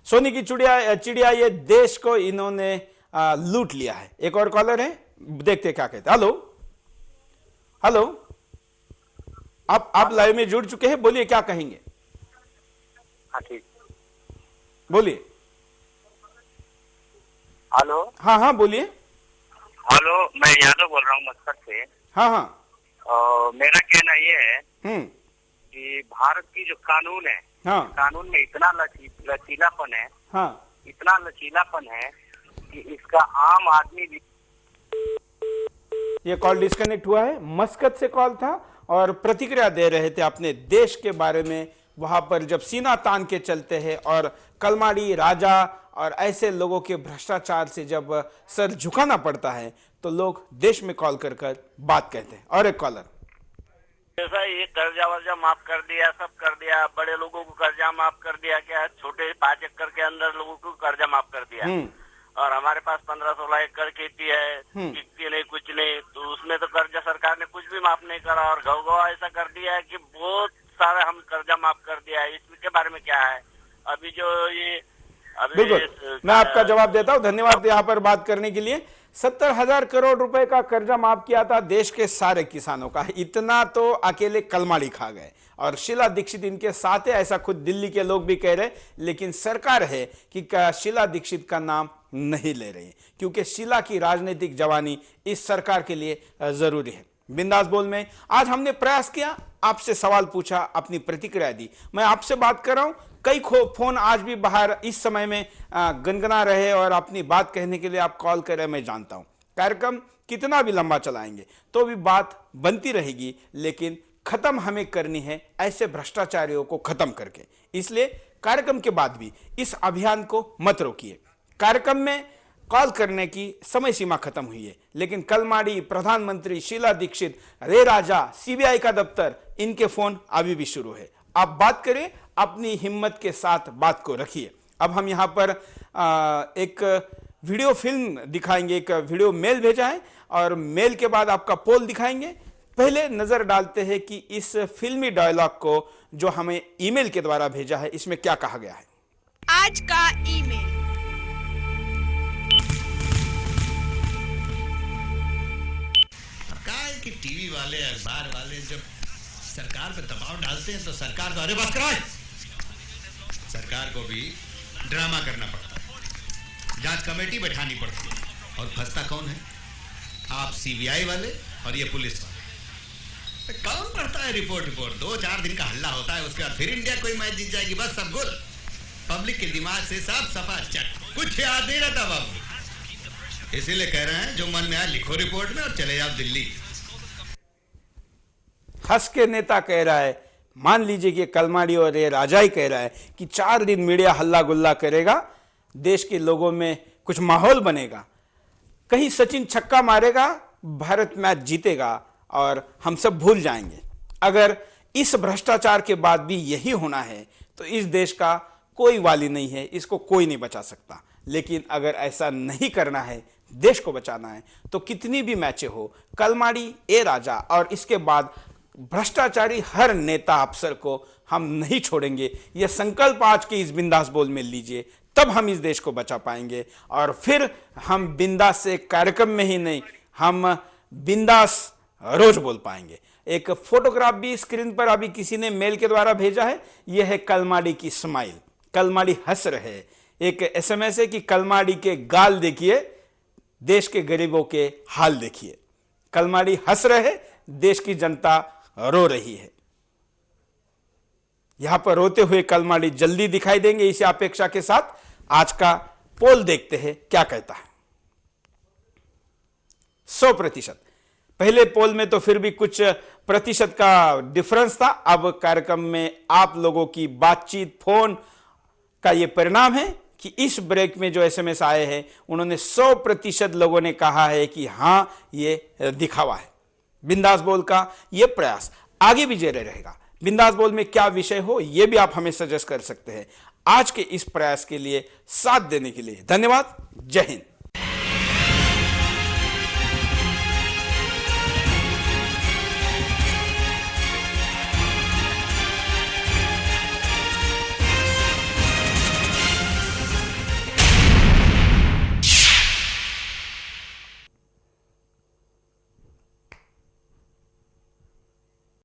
सोने की चिड़िया चिड़िया ये देश को इन्होंने लूट लिया है। एक और कॉलर है, देखते क्या कहते हैं। हेलो हेलो, आप लाइव में जुड़ चुके हैं, बोलिए क्या कहेंगे। हाँ ठीक, बोलिए। हेलो। हाँ हाँ बोलिए। हेलो, मैं यादव बोल रहा हूँ मस्कट से। हाँ हाँ। मेरा कहना ये है कि भारत की जो कानून है, हाँ, कानून में इतना लचीलापन है, हाँ, इतना लचीलापन है कि इसका आम आदमी भी। ये कॉल डिस्कनेक्ट हुआ है। मस्कत से कॉल था और प्रतिक्रिया दे रहे थे अपने देश के बारे में। वहां पर जब सीना तान के चलते हैं और कलमाड़ी राजा और ऐसे लोगों के भ्रष्टाचार से जब सर झुकाना पड़ता है तो लोग देश में कॉल कर कर बात कहते हैं। और एक कॉलर, जैसा ये कर्जा वर्जा माफ कर दिया, सब कर दिया, बड़े लोगों को कर्जा माफ कर दिया, क्या छोटे 5 एकड़ के अंदर लोगों को कर्जा माफ कर दिया, और हमारे पास 15-16 एकड़ खेती है, किसी नहीं कुछ नहीं, तो उसमें तो कर्जा सरकार ने कुछ भी माफ नहीं करा, और घव ऐसा कर दिया है कि बहुत सारा हम कर्जा माफ कर दिया है। इसके बारे में क्या है अभी जो ये बिल्कुल मैं आपका जवाब देता हूं। धन्यवाद यहाँ पर बात करने के लिए। 70,000 करोड़ रुपए का कर्जा माफ किया था देश के सारे किसानों का। इतना तो अकेले कलमाड़ी खा गए और शीला दीक्षित इनके साथ है, ऐसा खुद दिल्ली के लोग भी कह रहे। लेकिन सरकार है कि शीला दीक्षित का नाम नहीं ले रही, क्योंकि शीला की राजनीतिक जवानी इस सरकार के लिए जरूरी है। बिंदास बोल में आज हमने प्रयास किया, आपसे सवाल पूछा, अपनी प्रतिक्रिया दी। मैं आपसे बात कर रहा हूं, कई फोन आज भी बाहर इस समय में गनगना रहे और अपनी बात कहने के लिए आप कॉल करें। मैं जानता हूं कार्यक्रम कितना भी लंबा चलाएंगे तो भी बात बनती रहेगी, लेकिन खत्म हमें करनी है ऐसे भ्रष्टाचारियों को खत्म करके। इसलिए कार्यक्रम के बाद भी इस अभियान को मत रोकिए। कार्यक्रम में कॉल करने की समय सीमा खत्म हुई है, लेकिन कलमाड़ी, प्रधानमंत्री, शीला दीक्षित, रे राजा, सीबीआई का दफ्तर, इनके फोन अभी भी शुरू है। आप बात करें, अपनी हिम्मत के साथ बात को रखिए। अब हम यहां पर एक वीडियो फिल्म दिखाएंगे, एक वीडियो मेल भेजा है और मेल के बाद आपका पोल दिखाएंगे। पहले नजर डालते हैं कि इस फिल्मी डायलॉग को जो हमें ईमेल के द्वारा भेजा है, इसमें क्या कहा गया है। आज का ईमेल। कि टीवी वाले, अखबार वाले जब सरकार पे दबाव डालते हैं तो सरकार तो अरे बस कराए, सरकार को भी ड्रामा करना पड़ता है, जांच कमेटी बैठानी पड़ती है, और फंसता कौन है? आप सीबीआई वाले और ये पुलिस वाले। कौन पढ़ता है रिपोर्ट? 2-4 दिन का हल्ला होता है, उसके बाद फिर इंडिया कोई मैच जीत जाएगी, बस सब गुल। पब्लिक के दिमाग से सब सफा चट, कुछ याद नहीं रहता बाबू। इसीलिए कह रहे हैं जो मन में आए लिखो रिपोर्ट में और चले जाओ दिल्ली। हंस के नेता कह रहा है, मान लीजिए कि कलमाड़ी और ये राजा ही कह रहा है कि 4 दिन मीडिया हल्ला गुल्ला करेगा, देश के लोगों में कुछ माहौल बनेगा, कहीं सचिन छक्का मारेगा, भारत मैच जीतेगा और हम सब भूल जाएंगे। अगर इस भ्रष्टाचार के बाद भी यही होना है तो इस देश का कोई वाली नहीं है, इसको कोई नहीं बचा सकता। लेकिन अगर ऐसा नहीं करना है, देश को बचाना है, तो कितनी भी मैचें हो, कलमाड़ी, ए राजा और इसके बाद भ्रष्टाचारी हर नेता अफसर को हम नहीं छोड़ेंगे। यह संकल्प आज के इस बिंदास बोल में लीजिए, तब हम इस देश को बचा पाएंगे। और फिर हम बिंदास से कार्यक्रम में ही नहीं, हम बिंदास रोज बोल पाएंगे। एक फोटोग्राफ भी स्क्रीन पर अभी किसी ने मेल के द्वारा भेजा है, यह है कलमाड़ी की स्माइल। कलमाड़ी हंस रहे। एक एसएमएस है कि कलमाड़ी के गाल देखिए, देश के गरीबों के हाल देखिए। कलमाड़ी हंस रहे, देश की जनता रो रही है। यहां पर रोते हुए कलमाड़ी जल्दी दिखाई देंगे, इसी अपेक्षा के साथ आज का पोल देखते हैं क्या कहता है। 100%। पहले पोल में तो फिर भी कुछ प्रतिशत का डिफरेंस था। अब कार्यक्रम में आप लोगों की बातचीत, फोन का यह परिणाम है कि इस ब्रेक में जो एसएमएस आए हैं उन्होंने 100% लोगों ने कहा है कि हां ये दिखावा है। बिंदास बोल का ये प्रयास आगे भी जारी रहेगा। बिंदास बोल में क्या विषय हो यह भी आप हमें सजेस्ट कर सकते हैं। आज के इस प्रयास के लिए साथ देने के लिए धन्यवाद। जय हिंद।